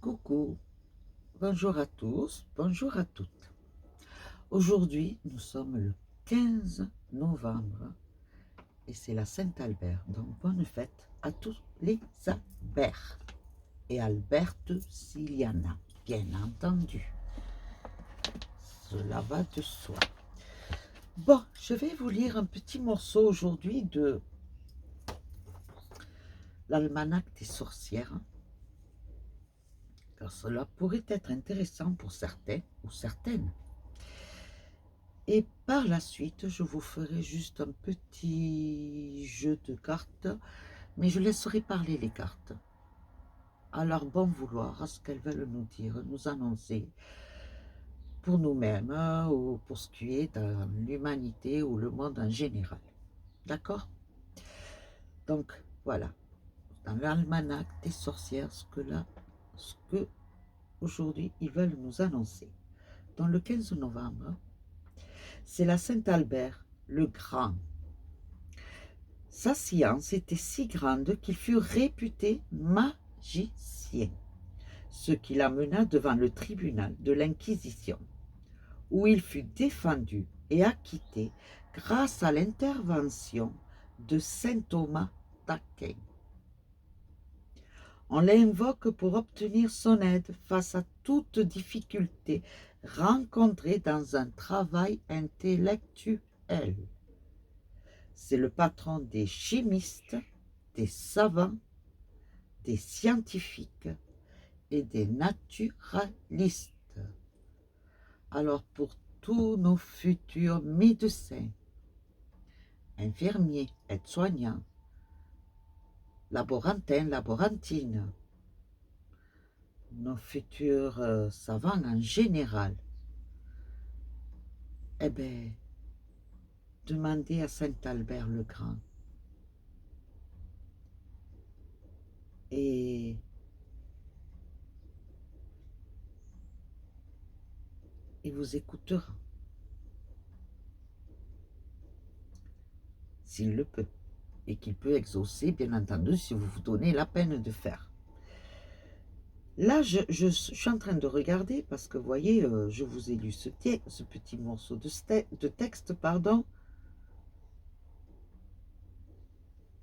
Coucou, bonjour à tous, bonjour à toutes. Aujourd'hui, nous sommes le 15 novembre et c'est la Saint-Albert. Donc, bonne fête à tous les Albert et Alberte Siliana, bien entendu. Cela va de soi. Bon, je vais vous lire un petit morceau aujourd'hui de l'Almanach des sorcières, car cela pourrait être intéressant pour certains ou certaines. Et par la suite, je vous ferai juste un petit jeu de cartes, mais je laisserai parler les cartes, à leur bon vouloir, à ce qu'elles veulent nous dire, nous annoncer, pour nous-mêmes, ou pour ce qui est dans l'humanité ou le monde en général. D'accord? Donc, voilà, dans l'almanach des sorcières, ce que aujourd'hui ils veulent nous annoncer. Dans le 15 novembre, c'est la Saint-Albert le Grand. Sa science était si grande qu'il fut réputé magicien, ce qui l'amena devant le tribunal de l'Inquisition, où il fut défendu et acquitté grâce à l'intervention de saint Thomas d'Aquin. On l'invoque pour obtenir son aide face à toute difficulté rencontrée dans un travail intellectuel. C'est le patron des chimistes, des savants, des scientifiques et des naturalistes. Alors pour tous nos futurs médecins, infirmiers, aides-soignants, laborantins, laborantines, nos futurs savants en général, eh bien, demandez à Saint-Albert le Grand. Et il vous écoutera, s'il le peut, et qu'il peut exaucer, bien entendu, si vous vous donnez la peine de faire. Là, je suis en train de regarder, parce que vous voyez, je vous ai lu ce petit morceau de texte, pardon,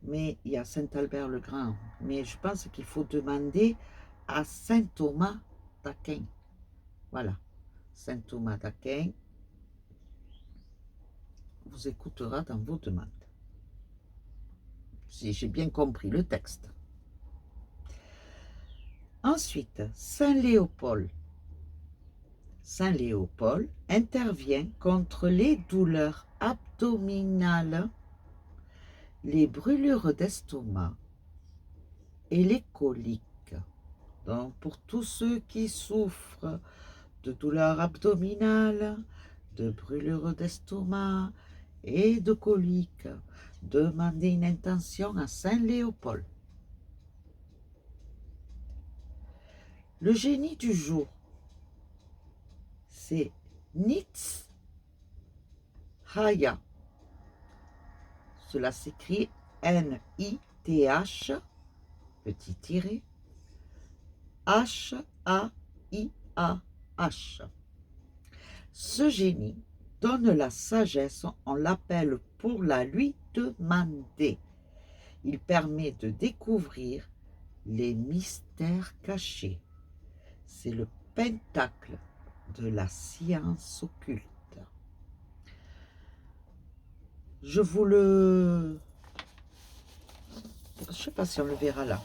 mais il y a Saint-Albert le Grand, mais je pense qu'il faut demander à saint Thomas d'Aquin. Voilà, saint Thomas d'Aquin vous écoutera dans vos demandes, si j'ai bien compris le texte. Ensuite, saint Léopold. Saint Léopold intervient contre les douleurs abdominales, les brûlures d'estomac et les coliques. Donc, pour tous ceux qui souffrent de douleurs abdominales, de brûlures d'estomac et de coliques, demandez une intention à Saint Léopold. Le génie du jour, c'est Nithaya. Cela s'écrit N-I-T-H, petit tiré, H-A-I-A-H. Ce génie donne la sagesse, on l'appelle pour la lui demander. Il permet de découvrir les mystères cachés. C'est le pentacle de la science occulte. Je vous le... Je ne sais pas si on le verra là.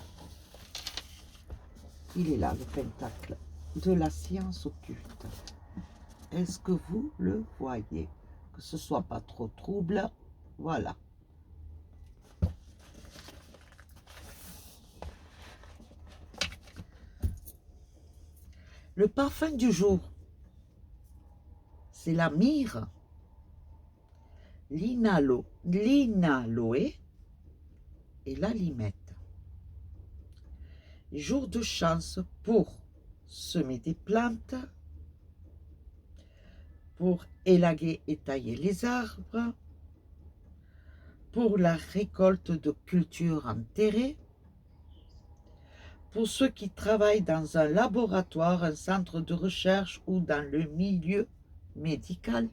Il est là, le pentacle de la science occulte. Est-ce que vous le voyez? Que ce ne soit pas trop trouble. Voilà. Le parfum du jour, c'est la myrrhe, l'inaloe et la limette. Jour de chance pour semer des plantes, pour élaguer et tailler les arbres, pour la récolte de cultures enterrées, pour ceux qui travaillent dans un laboratoire, un centre de recherche ou dans le milieu médical,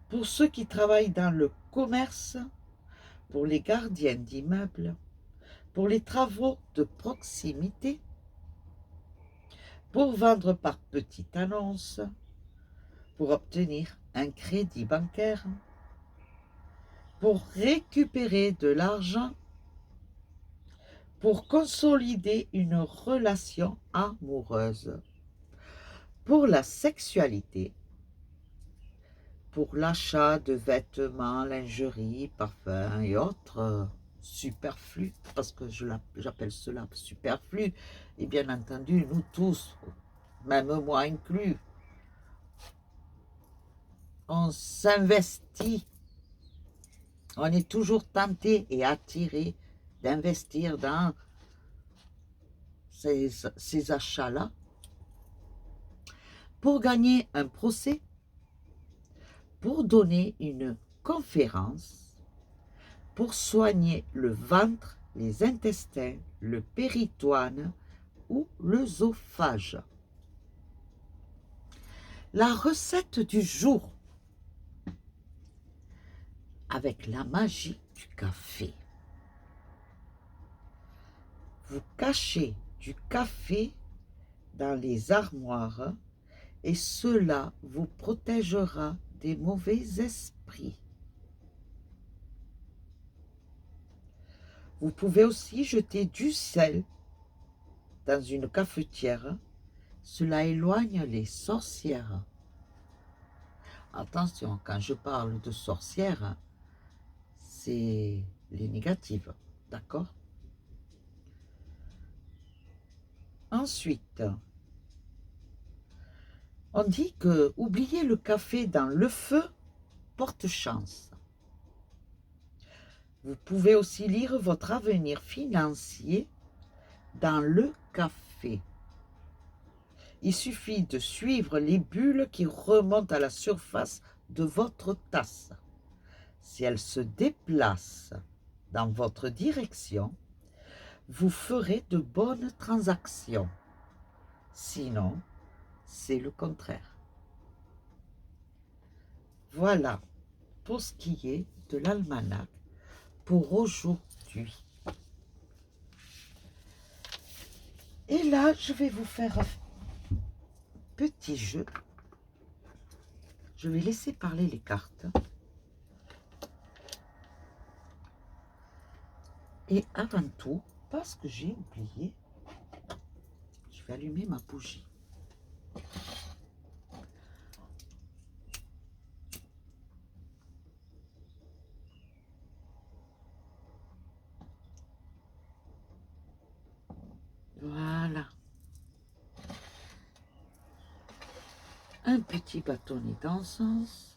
pour ceux qui travaillent dans le commerce, pour les gardiens d'immeubles, pour les travaux de proximité, pour vendre par petite annonce, pour obtenir un crédit bancaire, pour récupérer de l'argent, pour consolider une relation amoureuse, pour la sexualité, pour l'achat de vêtements, lingerie, parfums et autres superflus, parce que j'appelle cela superflu, et bien entendu, nous tous, même moi inclus, on s'investit, on est toujours tenté et attiré d'investir dans ces achats-là pour gagner un procès, pour donner une conférence, pour soigner le ventre, les intestins, le péritoine ou l'œsophage. La recette du jour avec la magie du café. Vous cachez du café dans les armoires et cela vous protégera des mauvais esprits. Vous pouvez aussi jeter du sel dans une cafetière. Cela éloigne les sorcières. Attention, quand je parle de sorcières, c'est les négatives, d'accord? Ensuite, on dit que oublier le café dans le feu porte chance. Vous pouvez aussi lire votre avenir financier dans le café. Il suffit de suivre les bulles qui remontent à la surface de votre tasse. Si elles se déplacent dans votre direction, vous ferez de bonnes transactions. Sinon, c'est le contraire. Voilà pour ce qui est de l'almanach pour aujourd'hui. Et là, je vais vous faire un petit jeu. Je vais laisser parler les cartes. Et avant tout, parce que j'ai oublié, je vais allumer ma bougie. Voilà. Un petit bâtonnet d'encens.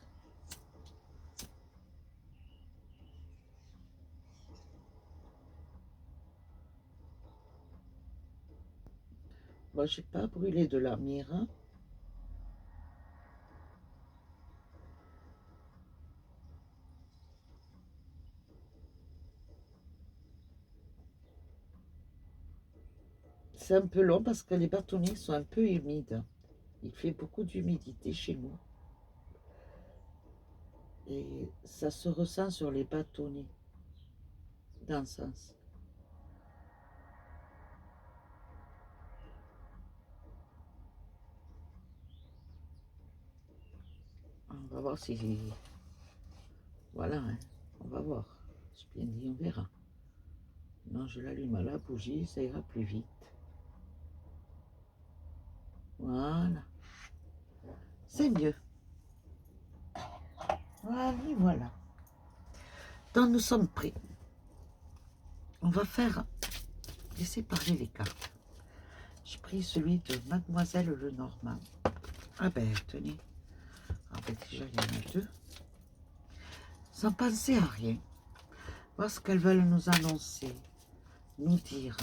Moi, j'ai pas brûlé de la myrrhe. C'est un peu long parce que les bâtonnets sont un peu humides. Il fait beaucoup d'humidité chez nous. Et ça se ressent sur les bâtonnets d'encens. On va voir si... Voilà, hein. On va voir. J'ai bien dit, on verra. Non, je l'allume à la bougie, ça ira plus vite. Voilà. C'est mieux. Voilà, voilà. Donc, nous sommes prêts. On va faire... Laissez parler les cartes. J'ai pris celui de Mademoiselle Lenormand. Ah ben, tenez. En fait, déjà, il y en a deux. Sans penser à rien. Voir ce qu'elles veulent nous annoncer. Nous dire.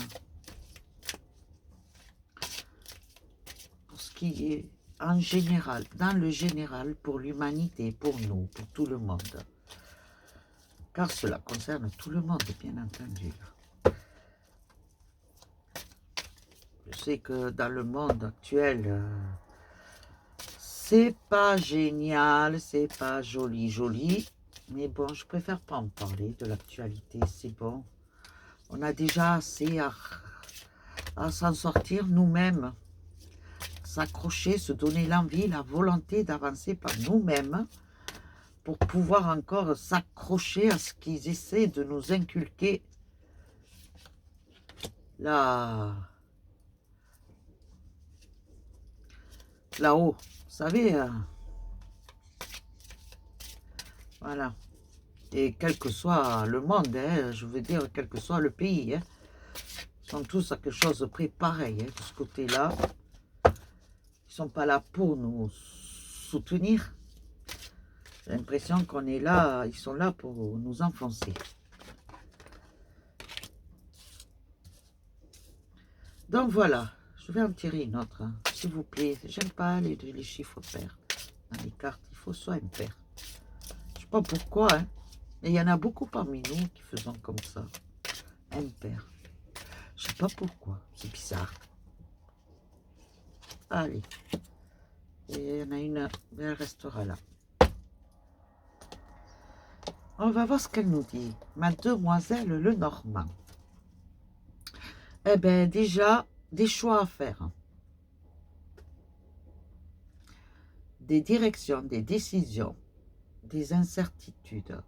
Pour ce qui est en général, dans le général, pour l'humanité, pour nous, pour tout le monde. Car cela concerne tout le monde, bien entendu. sais que dans le monde actuel, c'est pas génial, c'est pas joli, joli. Mais bon, je préfère pas en parler de l'actualité, c'est bon. On a déjà assez à s'en sortir nous-mêmes. S'accrocher, se donner l'envie, la volonté d'avancer par nous-mêmes pour pouvoir encore s'accrocher à ce qu'ils essaient de nous inculquer là-haut. Vous savez, voilà. Et quel que soit le monde, hein, je veux dire, quel que soit le pays, hein, ils sont tous à quelque chose près pareil, hein, de ce côté-là. Ils sont pas là pour nous soutenir. J'ai l'impression qu'on est là, ils sont là pour nous enfoncer. Donc voilà, je vais en tirer une autre, hein, s'il vous plaît. J'aime pas les chiffres pairs. Dans les cartes, il faut soit impair. Je sais pas pourquoi, hein. Et il y en a beaucoup parmi nous qui faisons comme ça. Impair. Je sais pas pourquoi, c'est bizarre. Allez. Et il y en a une, mais elle restera là. On va voir ce qu'elle nous dit. Ma demoiselle Lenormand. Eh bien, déjà, des choix à faire. Des directions, des décisions, des incertitudes.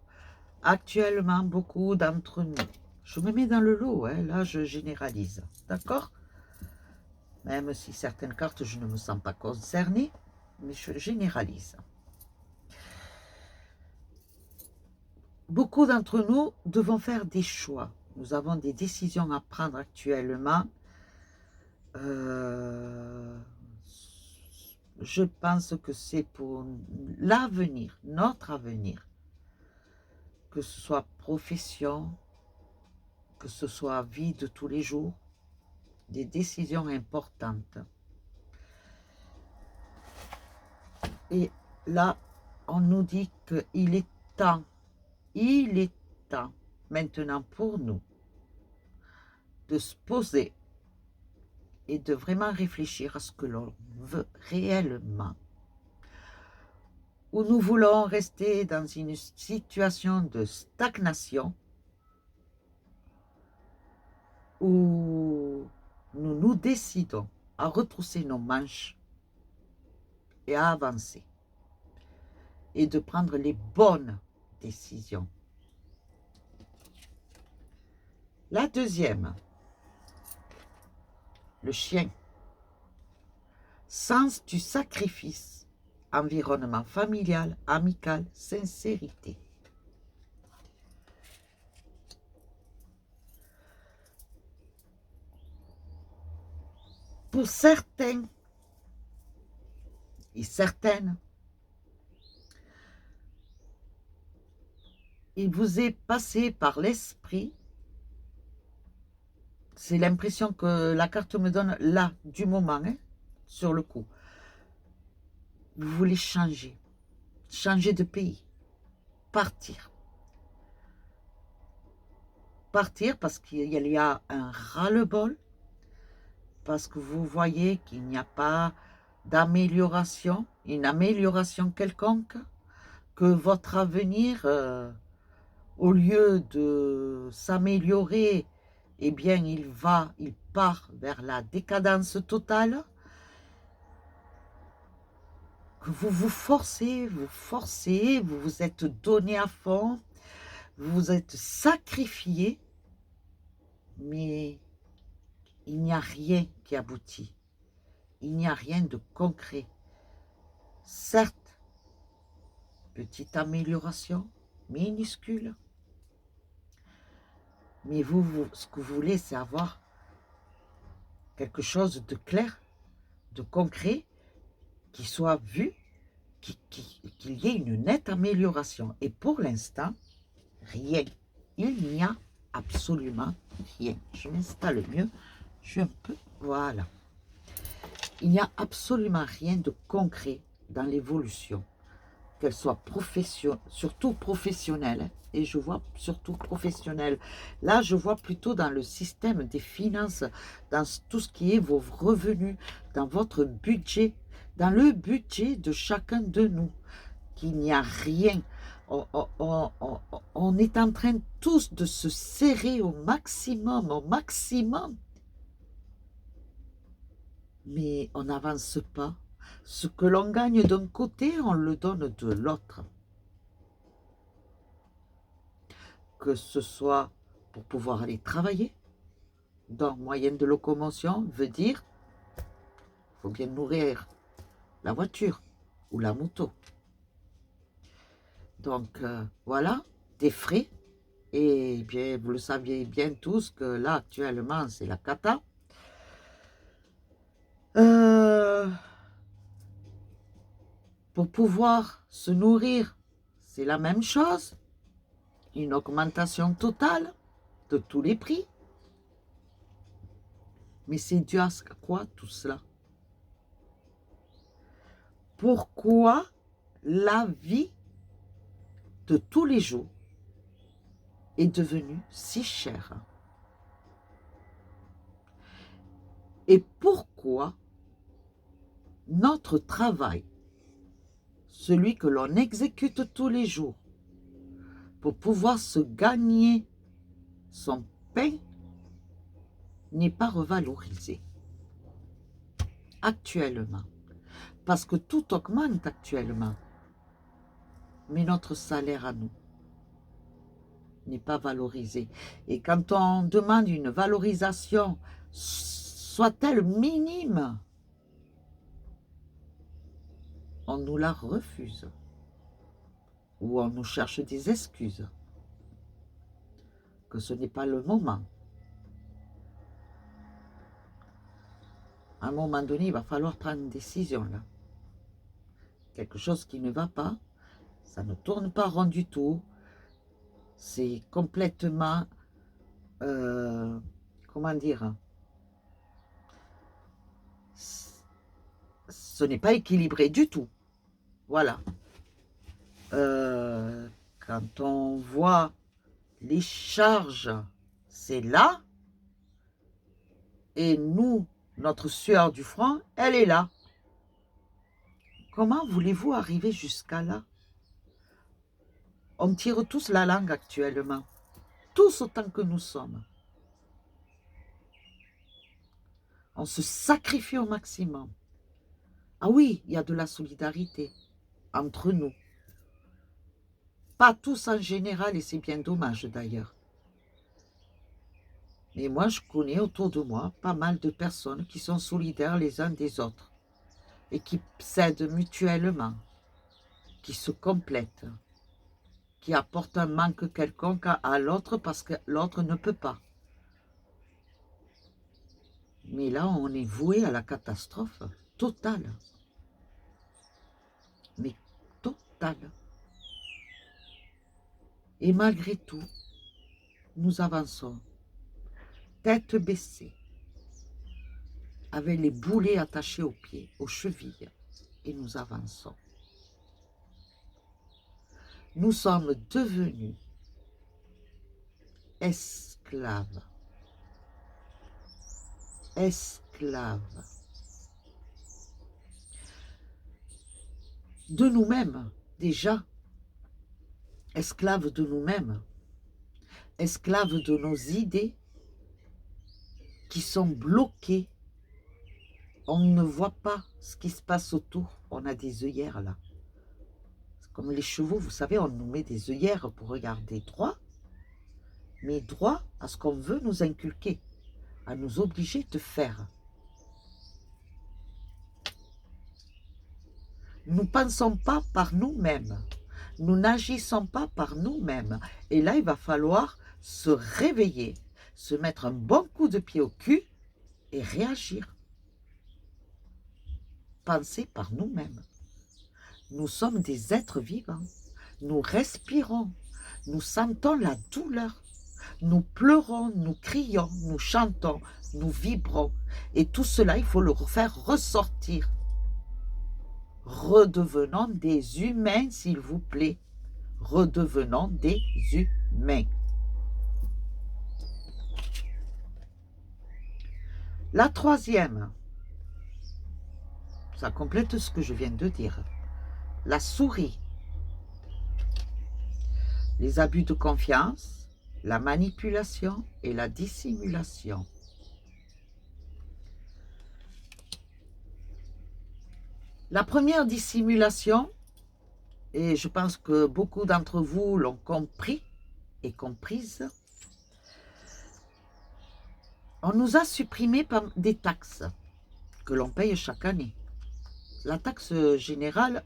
Actuellement, beaucoup d'entre nous. Je me mets dans le lot, hein, là, je généralise. D'accord? Même si certaines cartes, je ne me sens pas concernée, mais je généralise. Beaucoup d'entre nous devons faire des choix. Nous avons des décisions à prendre actuellement. Je pense que c'est pour l'avenir, notre avenir. Que ce soit profession, que ce soit vie de tous les jours, des décisions importantes. Et là, on nous dit qu'il est temps, maintenant pour nous, de se poser et de vraiment réfléchir à ce que l'on veut réellement. Ou nous voulons rester dans une situation de stagnation, où nous nous décidons à retrousser nos manches et à avancer et de prendre les bonnes décisions. La deuxième, le chien. Sens du sacrifice, environnement familial, amical, sincérité. Pour certains et certaines, il vous est passé par l'esprit, c'est l'impression que la carte me donne là, du moment, hein, sur le coup. Vous voulez changer de pays, partir. Partir parce qu'il y a un ras-le-bol, parce que vous voyez qu'il n'y a pas d'amélioration, une amélioration quelconque, que votre avenir, au lieu de s'améliorer, eh bien, il part vers la décadence totale, que vous vous forcez, vous vous êtes donné à fond, vous vous êtes sacrifié, mais il n'y a rien qui aboutit. Il n'y a rien de concret. Certes, petite amélioration, minuscule, mais ce que vous voulez, c'est avoir quelque chose de clair, de concret, qui soit vu, qu'il y ait une nette amélioration. Et pour l'instant, rien. Il n'y a absolument rien. Je m'installe mieux. Je suis un peu... Voilà. Il n'y a absolument rien de concret dans l'évolution. qu'elle soit surtout professionnelle, hein, et je vois surtout professionnelle. Là, je vois plutôt dans le système des finances, dans tout ce qui est vos revenus, dans votre budget, dans le budget de chacun de nous, qu'il n'y a rien. On est en train tous de se serrer au maximum, mais on n'avance pas. Ce que l'on gagne d'un côté, on le donne de l'autre. Que ce soit pour pouvoir aller travailler, dans moyen de locomotion, veut dire, il faut bien nourrir la voiture ou la moto. Donc, voilà, des frais. Et bien, vous le saviez bien tous que là, actuellement, c'est la cata. Pour pouvoir se nourrir, c'est la même chose. Une augmentation totale de tous les prix. Mais c'est dû à quoi tout cela? Pourquoi la vie de tous les jours est devenue si chère? Et pourquoi notre travail, celui que l'on exécute tous les jours, pour pouvoir se gagner son pain, n'est pas revalorisé actuellement? Parce que tout augmente actuellement. Mais notre salaire à nous n'est pas valorisé. Et quand on demande une valorisation, soit-elle minime, on nous la refuse. Ou on nous cherche des excuses. Que ce n'est pas le moment. À un moment donné, il va falloir prendre une décision là. Quelque chose qui ne va pas, ça ne tourne pas rond du tout. C'est complètement, comment dire, ce n'est pas équilibré du tout. Voilà. Quand on voit les charges, c'est là. Et nous, notre sueur du front, elle est là. Comment voulez-vous arriver jusqu'à là? On tire tous la langue actuellement. Tous autant que nous sommes. On se sacrifie au maximum. Ah oui, il y a de la solidarité entre nous. Pas tous en général, et c'est bien dommage d'ailleurs. Mais moi, je connais autour de moi pas mal de personnes qui sont solidaires les uns des autres et qui s'aident mutuellement, qui se complètent, qui apportent un manque quelconque à l'autre parce que l'autre ne peut pas. Mais là, on est voué à la catastrophe totale. Mais totale. Et malgré tout, nous avançons, tête baissée, avec les boulets attachés aux pieds, aux chevilles, et nous avançons. Nous sommes devenus esclaves. Esclaves. De nous-mêmes, déjà. Esclaves de nous-mêmes. Esclaves de nos idées qui sont bloquées. On ne voit pas ce qui se passe autour. On a des œillères là. Comme les chevaux, vous savez, on nous met des œillères pour regarder droit, mais droit à ce qu'on veut nous inculquer, à nous obliger de faire. Nous ne pensons pas par nous-mêmes. Nous n'agissons pas par nous-mêmes. Et là, il va falloir se réveiller, se mettre un bon coup de pied au cul et réagir. Penser par nous-mêmes. Nous sommes des êtres vivants. Nous respirons. Nous sentons la douleur. Nous pleurons, nous crions, nous chantons, nous vibrons. Et tout cela, il faut le faire ressortir. Redevenons des humains, s'il vous plaît. Redevenons des humains. La troisième, ça complète ce que je viens de dire. La souris. Les abus de confiance, la manipulation et la dissimulation. La première dissimulation, et je pense que beaucoup d'entre vous l'ont compris et comprise, on nous a supprimé des taxes que l'on paye chaque année. La taxe générale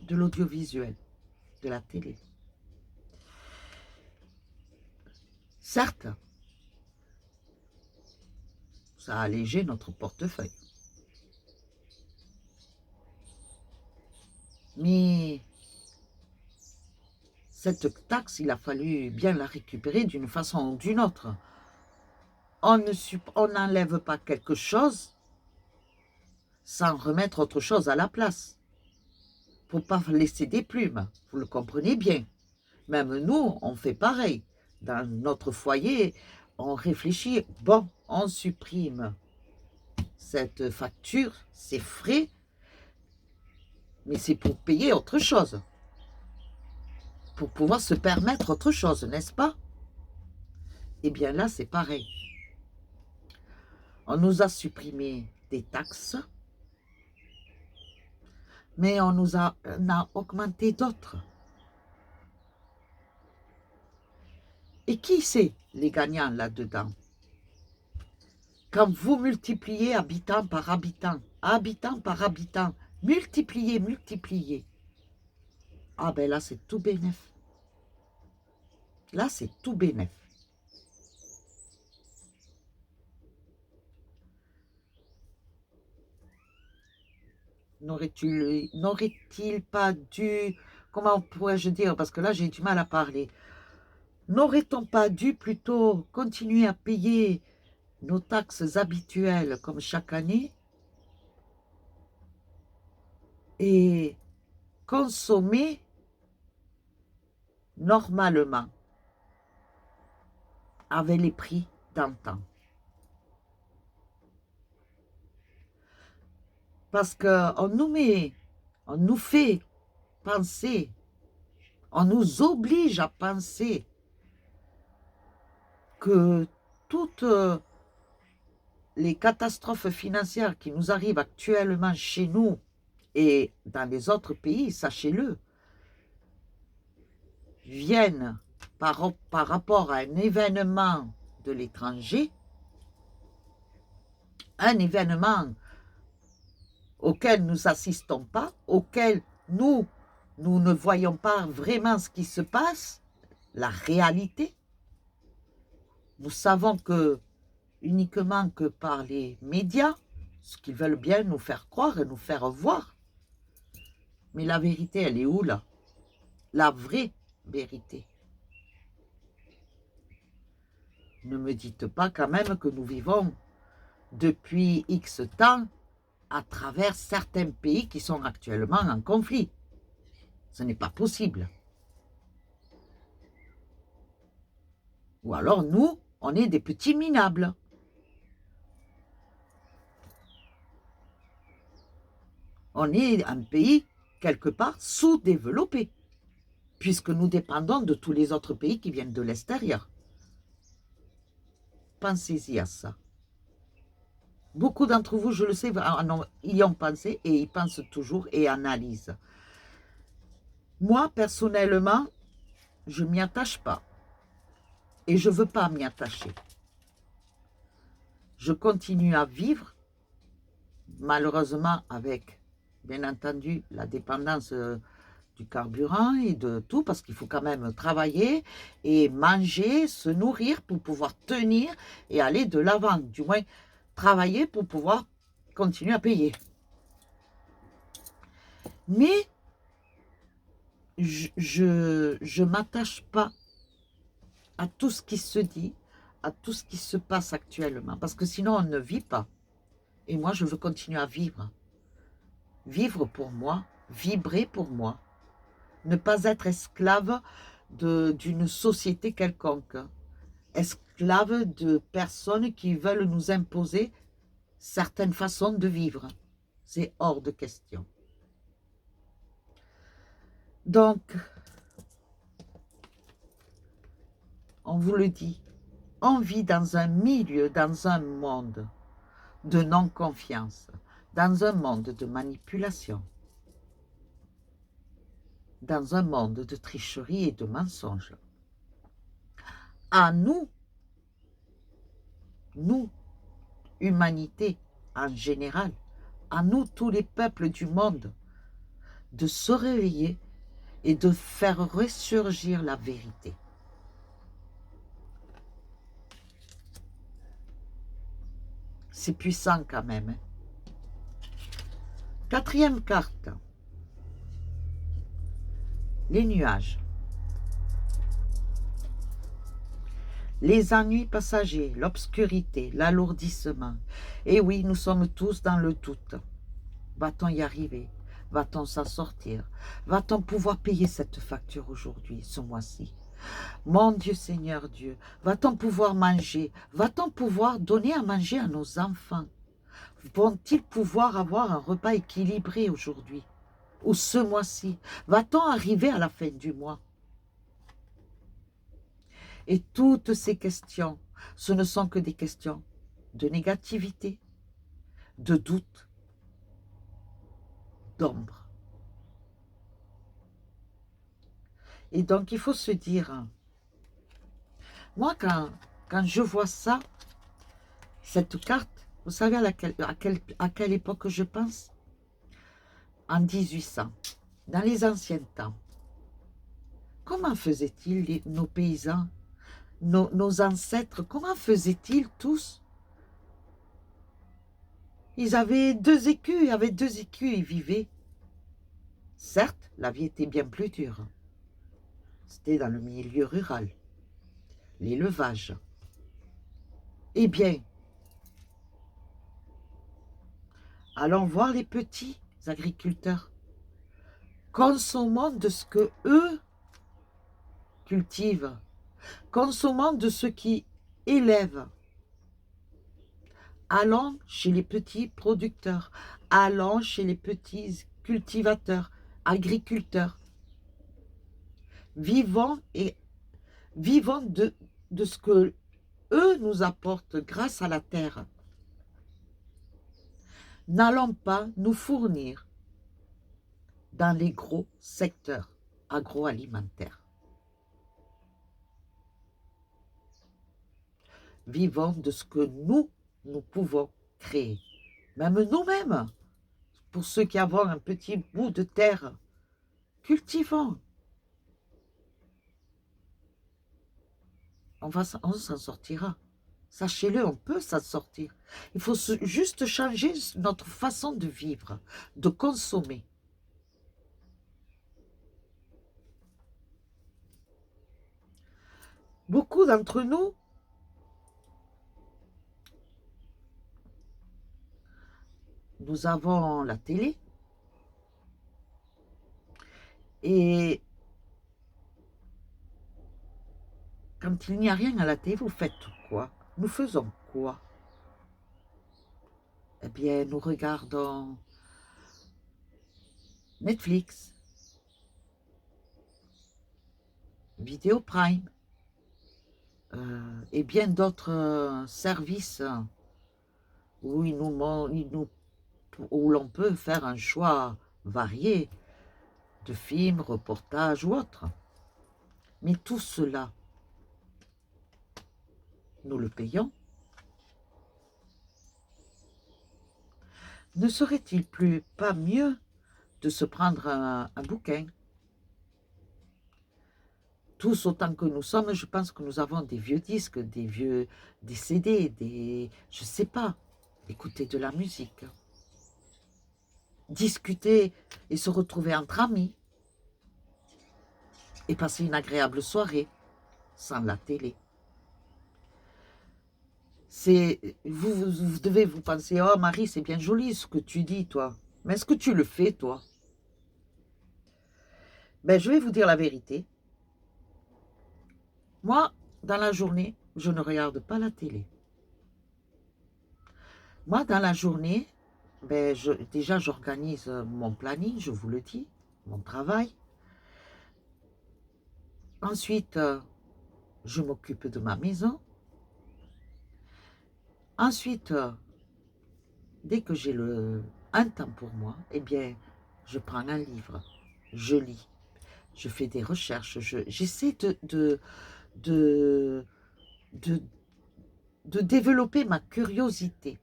de l'audiovisuel, de la télé. Certes, ça a allégé notre portefeuille. Mais cette taxe, il a fallu bien la récupérer d'une façon ou d'une autre. On n'enlève pas quelque chose sans remettre autre chose à la place. Pour ne pas laisser des plumes, vous le comprenez bien. Même nous, on fait pareil. Dans notre foyer, on réfléchit, bon, on supprime cette facture, ces frais, mais c'est pour payer autre chose. Pour pouvoir se permettre autre chose, n'est-ce pas? Eh bien là, c'est pareil. On nous a supprimé des taxes, mais on a augmenté d'autres. Et qui c'est les gagnants là-dedans? Quand vous multipliez habitant par habitant par habitant, multipliez, ah ben là c'est tout bénef. Là c'est tout bénef. N'aurait-il pas dû, comment pourrais-je dire, parce que là j'ai du mal à parler, n'aurait-on pas dû plutôt continuer à payer nos taxes habituelles comme chaque année et consommer normalement avec les prix d'antan? Parce qu'on nous fait penser, on nous oblige à penser que toutes les catastrophes financières qui nous arrivent actuellement chez nous et dans les autres pays, sachez-le, viennent par rapport à un événement de l'étranger, un événement auquel nous n'assistons pas, auquel nous ne voyons pas vraiment ce qui se passe, la réalité. Nous savons que uniquement que par les médias, ce qu'ils veulent bien nous faire croire et nous faire voir. Mais la vérité, elle est où là? La vraie vérité. Ne me dites pas quand même que nous vivons depuis X temps à travers certains pays qui sont actuellement en conflit. Ce n'est pas possible. Ou alors nous, on est des petits minables. On est un pays, quelque part, sous-développé, puisque nous dépendons de tous les autres pays qui viennent de l'extérieur. Pensez-y à ça. Beaucoup d'entre vous, je le sais, y ont pensé et y pensent toujours et analysent. Moi, personnellement, je ne m'y attache pas. Et je ne veux pas m'y attacher. Je continue à vivre, malheureusement avec, bien entendu, la dépendance du carburant et de tout, parce qu'il faut quand même travailler et manger, se nourrir pour pouvoir tenir et aller de l'avant. Du moins, travailler pour pouvoir continuer à payer. Mais je ne m'attache pas à tout ce qui se dit, à tout ce qui se passe actuellement, parce que sinon on ne vit pas. Et moi, je veux continuer à vivre. Vivre pour moi, vibrer pour moi. Ne pas être esclave d'une société quelconque. Esclave de personnes qui veulent nous imposer certaines façons de vivre. C'est hors de question. Donc, on vous le dit, on vit dans un milieu, dans un monde de non-confiance, dans un monde de manipulation, dans un monde de tricherie et de mensonges. À nous, humanité en général, à nous, tous les peuples du monde, de se réveiller et de faire ressurgir la vérité. C'est puissant quand même. Quatrième carte. Les nuages. Les ennuis passagers, l'obscurité, l'alourdissement. Et oui, nous sommes tous dans le doute. Va-t-on y arriver? Va-t-on s'en sortir? Va-t-on pouvoir payer cette facture aujourd'hui, ce mois-ci? Mon Dieu, Seigneur Dieu, va-t-on pouvoir manger? Va-t-on pouvoir donner à manger à nos enfants? Vont-ils pouvoir avoir un repas équilibré aujourd'hui? Ou ce mois-ci? Va-t-on arriver à la fin du mois? Et toutes ces questions, ce ne sont que des questions de négativité, de doute, d'ombre. Et donc, il faut se dire, moi, quand je vois ça, cette carte, vous savez à quelle époque je pense? En 1800, dans les anciens temps. Comment faisaient-ils nos paysans, nos ancêtres, comment faisaient-ils tous? Ils avaient 2 écus, ils vivaient. Certes, la vie était bien plus dure. C'était dans le milieu rural, l'élevage. Eh bien, allons voir les petits agriculteurs. Consommons de ce que eux cultivent. Consommons de ce qui élèvent. Allons chez les petits producteurs. Allons chez les petits cultivateurs, agriculteurs. Vivons de ce que eux nous apportent grâce à la terre. N'allons pas nous fournir dans les gros secteurs agroalimentaires. Vivons de ce que nous pouvons créer. Même nous-mêmes, pour ceux qui avons un petit bout de terre, cultivons. On s'en sortira. Sachez-le, on peut s'en sortir. Il faut juste changer notre façon de vivre, de consommer. Beaucoup d'entre nous avons la télé et quand il n'y a rien à la télé, vous faites quoi? Nous faisons quoi? Eh bien, nous regardons Netflix, Vidéo Prime et bien d'autres services où où l'on peut faire un choix varié de films, reportages ou autres. Mais tout cela, nous le payons. Ne serait-il pas mieux de se prendre un bouquin? Tous autant que nous sommes, je pense que nous avons des vieux disques, des CD, je sais pas, écouter de la musique, discuter et se retrouver entre amis et passer une agréable soirée sans la télé. vous devez vous penser, oh Marie, c'est bien joli ce que tu dis, toi. Mais est-ce que tu le fais, toi? Ben, je vais vous dire la vérité. Moi, dans la journée, je ne regarde pas la télé. Moi, dans la journée, ben, déjà, j'organise mon planning, je vous le dis, mon travail. Ensuite, je m'occupe de ma maison. Ensuite, dès que j'ai un temps pour moi, eh bien, je prends un livre, je lis, je fais des recherches, j'essaie de, de, de développer ma curiosité.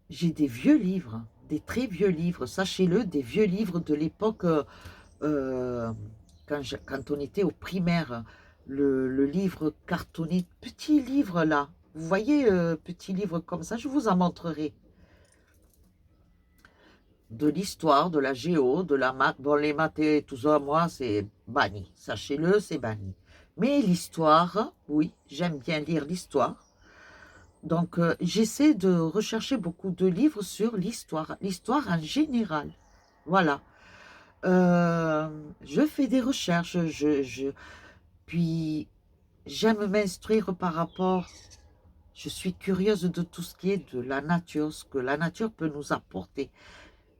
J'ai des vieux livres, des très vieux livres, sachez-le, des vieux livres de l'époque, euh, quand on était au primaire, le livre cartonné, petit livre là, vous voyez, petit livre comme ça, je vous en montrerai. De l'histoire, de la géo, de la maths, bon les maths et tout ça, moi c'est banni, sachez-le, c'est banni. Mais l'histoire, oui, j'aime bien lire l'histoire. Donc, j'essaie de rechercher beaucoup de livres sur l'histoire en général. Voilà. Je fais des recherches, puis j'aime m'instruire par rapport, je suis curieuse de tout ce qui est de la nature, ce que la nature peut nous apporter.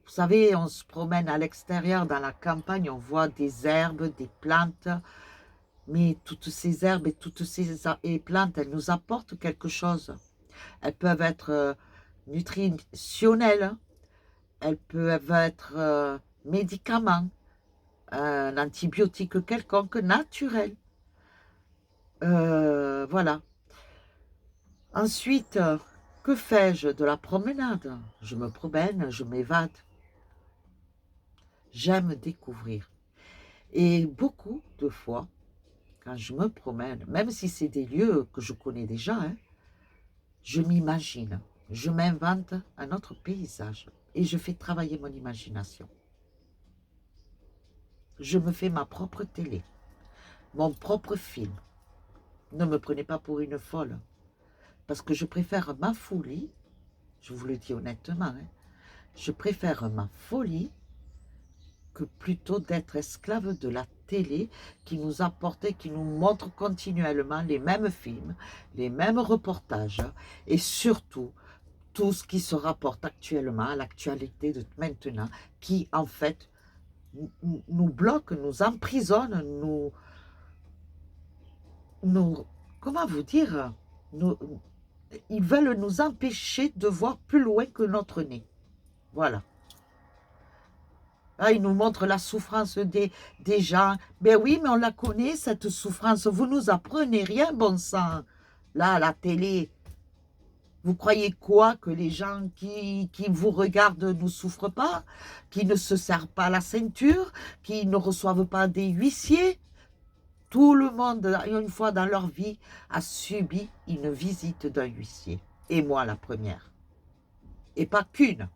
Vous savez, on se promène à l'extérieur, dans la campagne, on voit des herbes, des plantes, mais toutes ces herbes et toutes ces plantes, elles nous apportent quelque chose. Elles peuvent être nutritionnelles, elles peuvent être médicaments, un antibiotique quelconque, naturel. Voilà. Ensuite, que fais-je? De la promenade. Je me promène, je m'évade. J'aime découvrir. Et beaucoup de fois, quand je me promène, même si c'est des lieux que je connais déjà, hein, je m'imagine, je m'invente un autre paysage et je fais travailler mon imagination. Je me fais ma propre télé, mon propre film. Ne me prenez pas pour une folle, parce que je préfère ma folie, je vous le dis honnêtement, hein, je préfère ma folie que plutôt d'être esclave de la télé qui nous apporte et qui nous montre continuellement les mêmes films, les mêmes reportages et surtout tout ce qui se rapporte actuellement à l'actualité de maintenant qui en fait nous bloque, nous emprisonne, nous comment vous dire, nous, ils veulent nous empêcher de voir plus loin que notre nez. Voilà. Ah, ils nous montrent la souffrance des gens. Ben oui, mais on la connaît, cette souffrance. Vous nous apprenez rien, bon sang. Là, à la télé, vous croyez quoi? Que les gens qui vous regardent ne souffrent pas? Qui ne se serrent pas la ceinture? Qui ne reçoivent pas des huissiers? Tout le monde, une fois dans leur vie, a subi une visite d'un huissier. Et moi, la première. Et pas qu'une.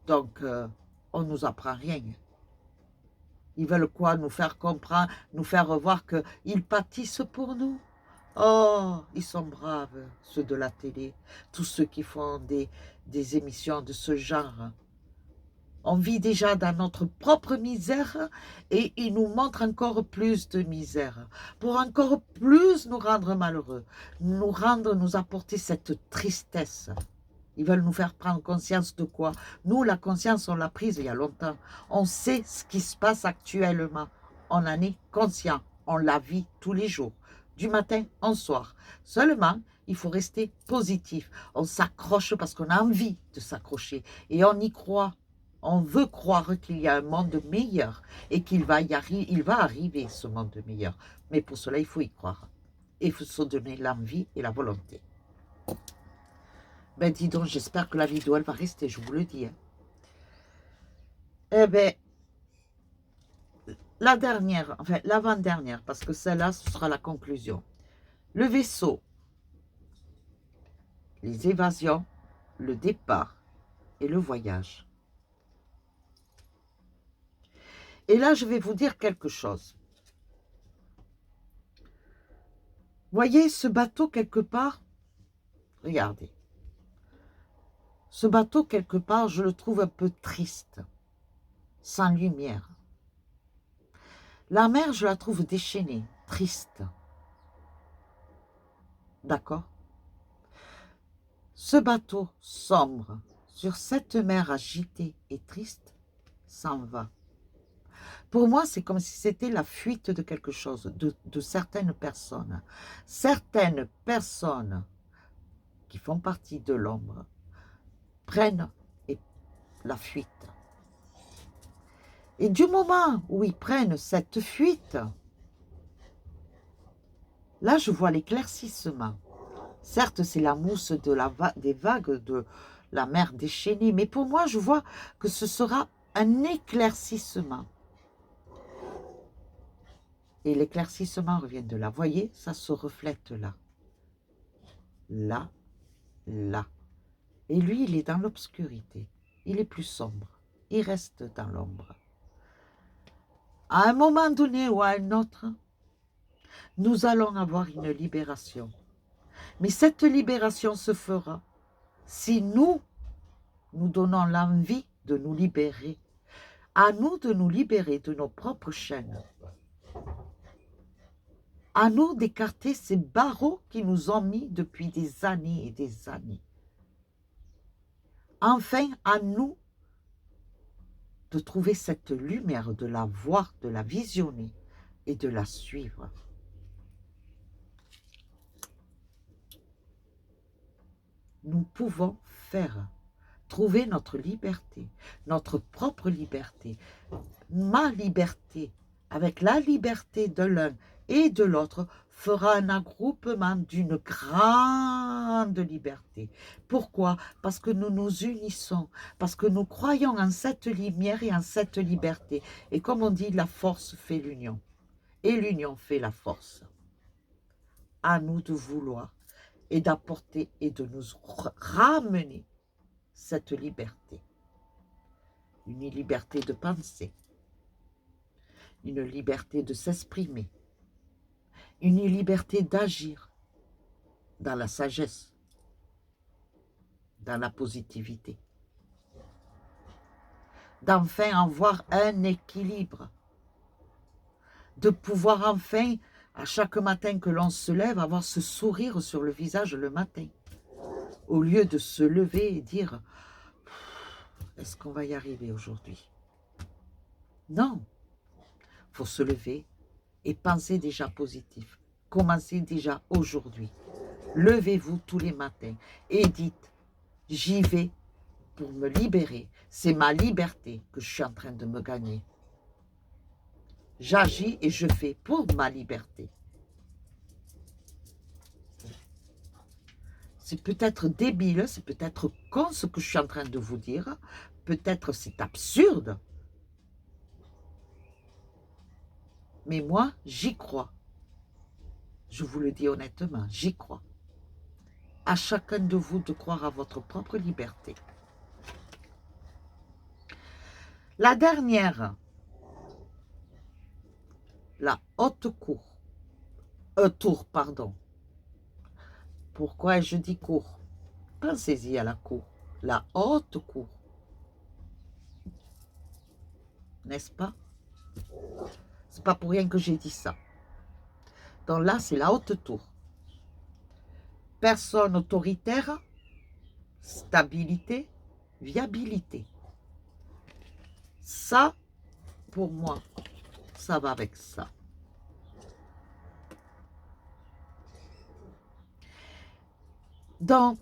Donc, on ne nous apprend rien. Ils veulent quoi? Nous faire comprendre, nous faire voir qu'ils pâtissent pour nous. Oh, ils sont braves, ceux de la télé, tous ceux qui font des émissions de ce genre. On vit déjà dans notre propre misère et ils nous montrent encore plus de misère pour encore plus nous rendre malheureux, nous apporter cette tristesse. Ils veulent nous faire prendre conscience de quoi? Nous, la conscience, on l'a prise il y a longtemps. On sait ce qui se passe actuellement. On en est conscient. On la vit tous les jours, du matin au soir. Seulement, il faut rester positif. On s'accroche parce qu'on a envie de s'accrocher. Et on y croit. On veut croire qu'il y a un monde meilleur et qu'il va arriver, ce monde meilleur. Mais pour cela, il faut y croire. Et il faut se donner l'envie et la volonté. Ben dis donc, j'espère que la vidéo, elle va rester, je vous le dis. Hein. Eh ben, la dernière, enfin l'avant-dernière, parce que celle-là, ce sera la conclusion. Le vaisseau, les évasions, le départ et le voyage. Et là, je vais vous dire quelque chose. Voyez ce bateau quelque part, regardez. Ce bateau quelque part, je le trouve un peu triste, sans lumière. La mer, je la trouve déchaînée, triste. D'accord? Ce bateau sombre, sur cette mer agitée et triste, s'en va. Pour moi, c'est comme si c'était la fuite de quelque chose, de certaines personnes. Certaines personnes qui font partie de l'ombre prennent la fuite. Et du moment où ils prennent cette fuite, là, je vois l'éclaircissement. Certes, c'est la mousse des vagues de la mer déchaînée, mais pour moi, je vois que ce sera un éclaircissement. Et l'éclaircissement revient de là. Voyez, ça se reflète là. Là, là. Et lui, il est dans l'obscurité. Il est plus sombre. Il reste dans l'ombre. À un moment donné ou à un autre, nous allons avoir une libération. Mais cette libération se fera si nous donnons l'envie de nous libérer. À nous de nous libérer de nos propres chaînes. À nous d'écarter ces barreaux qui nous ont mis depuis des années et des années. Enfin, à nous de trouver cette lumière, de la voir, de la visionner et de la suivre. Nous pouvons trouver notre liberté, notre propre liberté, ma liberté, avec la liberté de l'un et de l'autre, fera un regroupement d'une grande liberté. Pourquoi? Parce que nous nous unissons, parce que nous croyons en cette lumière et en cette liberté. Et comme on dit, la force fait l'union, et l'union fait la force. À nous de vouloir et d'apporter et de nous ramener cette liberté. Une liberté de penser, une liberté de s'exprimer, une liberté d'agir dans la sagesse, dans la positivité, d'enfin avoir un équilibre, de pouvoir enfin, à chaque matin que l'on se lève, avoir ce sourire sur le visage le matin, au lieu de se lever et dire « Est-ce qu'on va y arriver aujourd'hui ?» Non, il faut se lever et penser déjà positif. Commencez déjà aujourd'hui. Levez-vous tous les matins et dites « J'y vais pour me libérer. C'est ma liberté que je suis en train de me gagner. J'agis et je fais pour ma liberté. » C'est peut-être débile, c'est peut-être con ce que je suis en train de vous dire. Peut-être c'est absurde. Mais moi, j'y crois. Je vous le dis honnêtement, j'y crois. À chacun de vous de croire à votre propre liberté. La dernière, la haute cour. Tour, pardon. Pourquoi je dis cour? Pensez-y à la cour. La haute cour. N'est-ce pas? C'est pas pour rien que j'ai dit ça. Donc là, c'est la haute tour. Personne autoritaire, stabilité, viabilité. Ça, pour moi, ça va avec ça. Donc,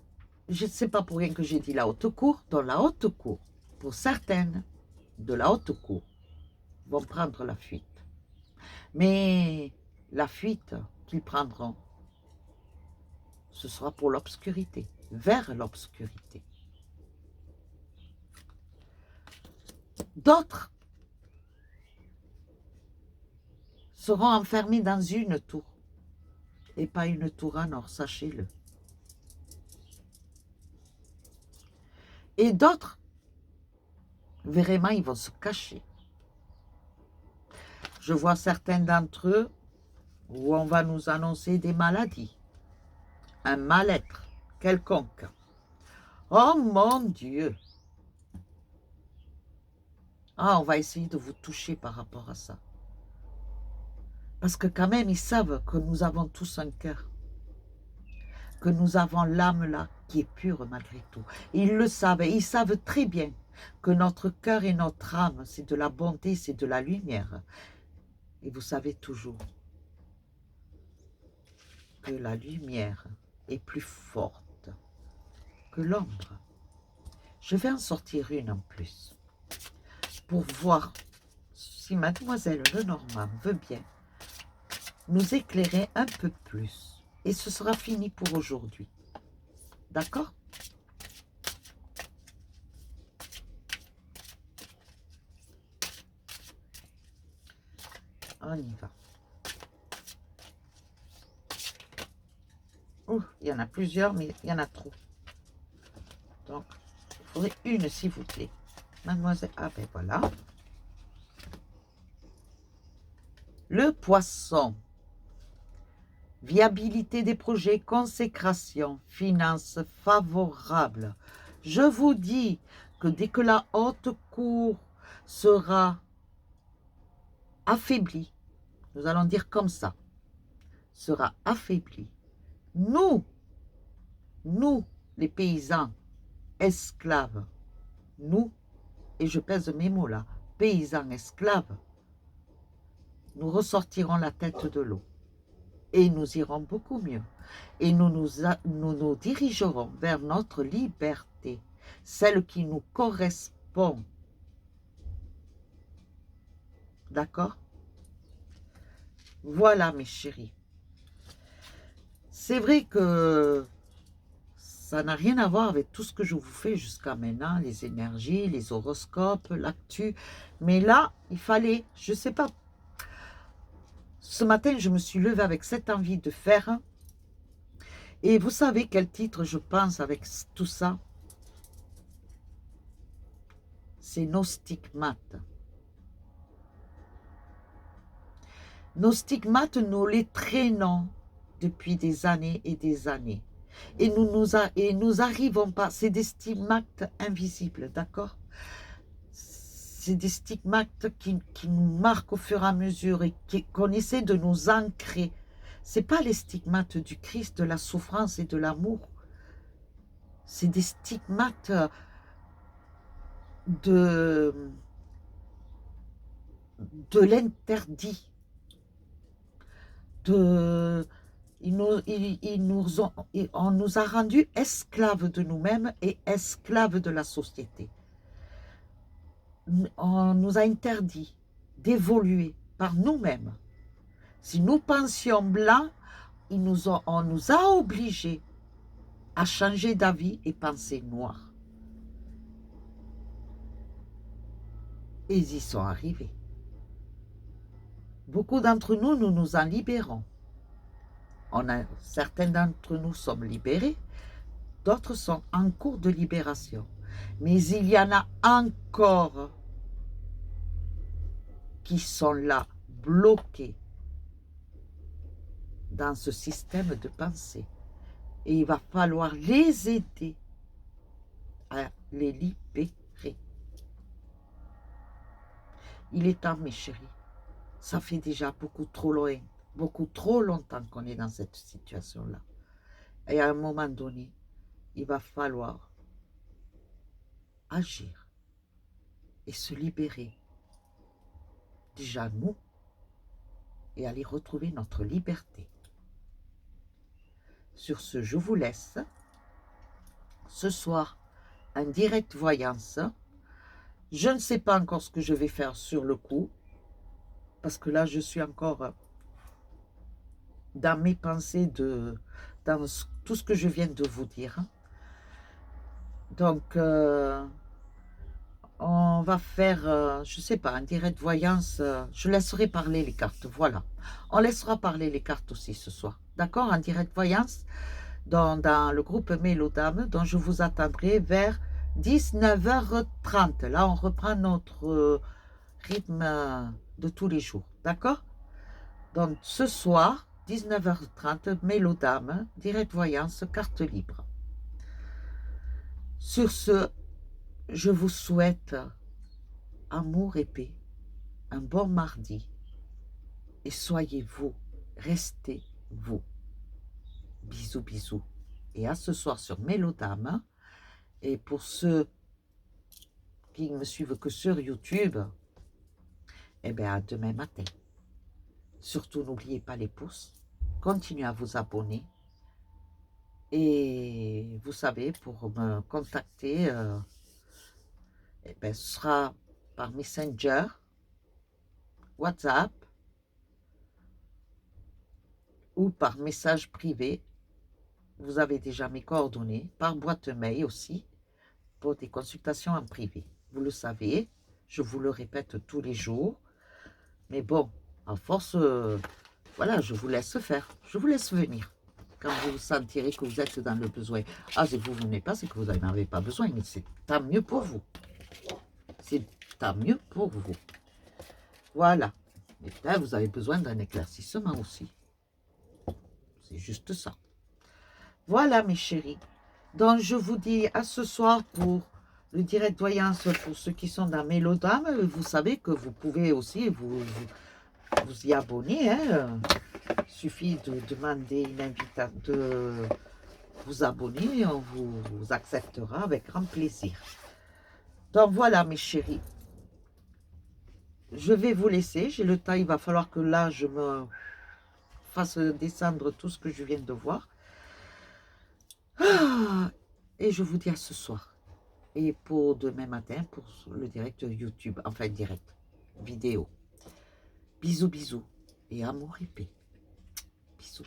je ne sais pas pour rien que j'ai dit la haute cour. Dans la haute cour, pour certaines de la haute cour, vont prendre la fuite. Mais la fuite qu'ils prendront, ce sera pour l'obscurité, vers l'obscurité. D'autres seront enfermés dans une tour, et pas une tour en or, sachez-le. Et d'autres, vraiment, ils vont se cacher. Je vois certains d'entre eux, où on va nous annoncer des maladies, un mal-être quelconque. Oh mon Dieu! Ah, on va essayer de vous toucher par rapport à ça. Parce que quand même, ils savent que nous avons tous un cœur. Que nous avons l'âme là, qui est pure malgré tout. Ils le savent, et ils savent très bien que notre cœur et notre âme, c'est de la bonté, c'est de la lumière. Et vous savez toujours que la lumière est plus forte que l'ombre. Je vais en sortir une en plus, pour voir si mademoiselle Lenormand veut bien nous éclairer un peu plus. Et ce sera fini pour aujourd'hui. D'accord? On y va. Ouh, il y en a plusieurs, mais il y en a trop. Donc, il faudrait une, s'il vous plaît. Mademoiselle, ah ben voilà. Le poisson. Viabilité des projets, consécration, finances favorables. Je vous dis que dès que la haute cour sera affaiblie, nous allons dire comme ça, sera affaiblie, nous, les paysans, esclaves, nous, et je pèse mes mots là, paysans, esclaves, nous ressortirons la tête de l'eau. Et nous irons beaucoup mieux. Et nous nous dirigerons vers notre liberté, celle qui nous correspond. D'accord? Voilà, mes chéris. C'est vrai que ça n'a rien à voir avec tout ce que je vous fais jusqu'à maintenant, les énergies, les horoscopes, l'actu. Mais là, il fallait, je ne sais pas. Ce matin, je me suis levée avec cette envie de faire. Et vous savez quel titre je pense avec tout ça? C'est nos stigmates. Nos stigmates, nous les traînons depuis des années et des années. Et nous arrivons pas, c'est des stigmates invisibles, d'accord? C'est des stigmates qui nous marquent au fur et à mesure et qu'on essaie de nous ancrer. Ce n'est pas les stigmates du Christ, de la souffrance et de l'amour. C'est des stigmates de l'interdit. On nous a rendus esclaves de nous-mêmes et esclaves de la société. On nous a interdit d'évoluer par nous-mêmes. Si nous pensions blanc, on nous a obligés à changer d'avis et penser noir. Et ils y sont arrivés. Beaucoup d'entre nous, nous nous en libérons. Certains d'entre nous sommes libérés, d'autres sont en cours de libération. Mais il y en a encore qui sont là, bloqués dans ce système de pensée. Et il va falloir les aider à les libérer. Il est temps, mes chéris. Ça fait déjà beaucoup trop longtemps qu'on est dans cette situation-là. Et à un moment donné, il va falloir agir et se libérer. Déjà nous, et aller retrouver notre liberté. Sur ce, je vous laisse. Ce soir, un direct voyance. Je ne sais pas encore ce que je vais faire sur le coup, parce que là, je suis encore dans mes pensées, dans tout ce que je viens de vous dire. Donc, on va faire, je ne sais pas, un direct voyance. Je laisserai parler les cartes, voilà. On laissera parler les cartes aussi ce soir. D'accord? En direct voyance, dans le groupe Mélodame, dont je vous attendrai vers 19h30. Là, on reprend notre rythme de tous les jours. D'accord? Donc ce soir, 19h30, Mélodame, direct voyance, carte libre. Sur ce, je vous souhaite amour et paix, un bon mardi, et soyez vous, restez vous. Bisous, bisous. Et à ce soir sur Mélodame. Et pour ceux qui ne me suivent que sur YouTube, eh bien à demain matin. Surtout, n'oubliez pas les pouces. Continuez à vous abonner. Et vous savez, pour me contacter, eh bien, ce sera par Messenger, WhatsApp ou par message privé. Vous avez déjà mes coordonnées, par boîte mail aussi, pour des consultations en privé. Vous le savez, je vous le répète tous les jours. Mais bon, à force, voilà, je vous laisse faire. Je vous laisse venir. Quand vous sentirez que vous êtes dans le besoin. Ah, si vous ne venez pas, c'est que vous n'en avez pas besoin. Mais c'est tant mieux pour vous. C'est tant mieux pour vous. Voilà. Et peut-être vous avez besoin d'un éclaircissement aussi. C'est juste ça. Voilà, mes chéris. Donc, je vous dis à ce soir pour le direct voyance pour ceux qui sont dans Mélodame. Vous savez que vous pouvez aussi vous y abonner. Hein. Il suffit de demander une invitation, de vous abonner et on vous acceptera avec grand plaisir. Donc, voilà, mes chéris. Je vais vous laisser. J'ai le temps. Il va falloir que là, je me fasse descendre tout ce que je viens de voir. Ah, et je vous dis à ce soir. Et pour demain matin, pour le direct YouTube, enfin direct, vidéo. Bisous, bisous. Et amour et paix. Bisous.